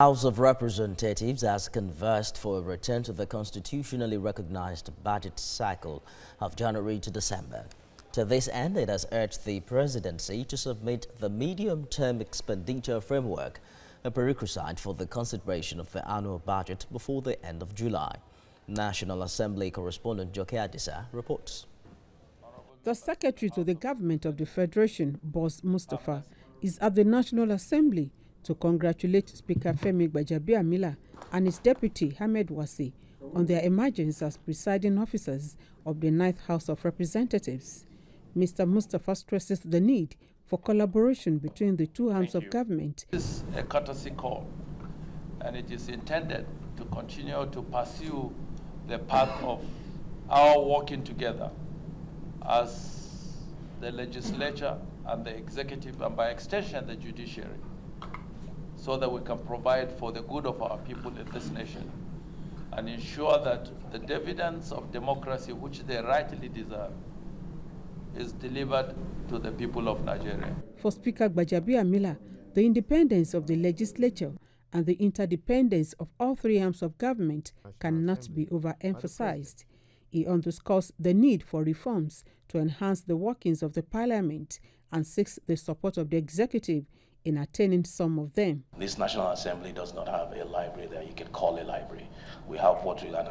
House of Representatives has conversed for a return to the constitutionally recognized budget cycle of January to December. To this end, it has urged the presidency to submit the medium-term expenditure framework, a prerequisite for the consideration of the annual budget before the end of July. National Assembly correspondent Joke Adisa reports. The Secretary to the Government of the Federation, Boss Mustafa, is at the National Assembly to congratulate Speaker Femi Gbajabiamila and his deputy Ahmed Wasi on their emergence as presiding officers of the 9th House of Representatives. Mr. Mustafa stresses the need for collaboration between the two arms of government. This is a courtesy call, and it is intended to continue to pursue the path of our working together as the legislature and the executive, and by extension the judiciary, so that we can provide for the good of our people in this nation and ensure that the dividends of democracy, which they rightly deserve, is delivered to the people of Nigeria. For Speaker Gbajabiamila, the independence of the legislature and the interdependence of all three arms of government cannot be overemphasized. He underscores the need for reforms to enhance the workings of the parliament and seeks the support of the executive in attaining some of them. This National Assembly does not have a library that you can call a library. We have what we, and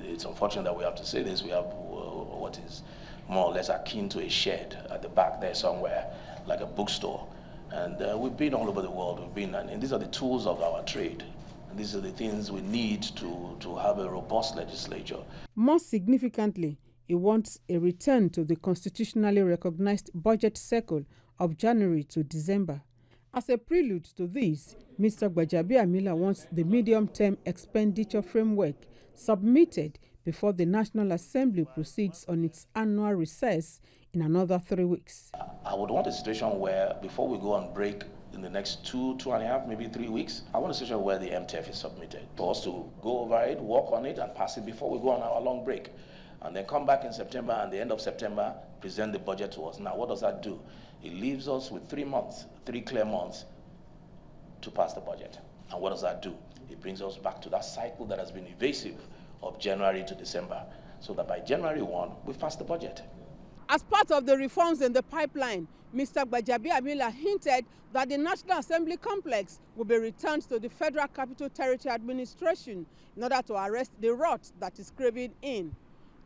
it's unfortunate that we have to say this, we have what is more or less akin to a shed at the back there somewhere, like a bookstore. And we've been all over the world, and these are the tools of our trade. And these are the things we need to have a robust legislature. More significantly, he wants a return to the constitutionally recognized budget cycle of January to December. As a prelude to this, Mr. Gbajabiamila wants the medium-term expenditure framework submitted before the National Assembly proceeds on its annual recess in another 3 weeks. I would want a situation where, before we go on break in the next two and a half, maybe 3 weeks, I want a situation where the MTF is submitted for us to go over it, work on it, and pass it before we go on our long break. And then come back in September, and the end of September, present the budget to us. Now, what does that do? It leaves us with 3 months, 3 clear months to pass the budget. And what does that do? It brings us back to that cycle that has been evasive of January to December, so that by January 1, we've passed the budget. As part of the reforms in the pipeline, Mr. Gbajabiamila hinted that the National Assembly complex will be returned to the Federal Capital Territory Administration in order to arrest the rot that is craving in.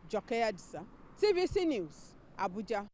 Joke Adisa, TVC News, Abuja.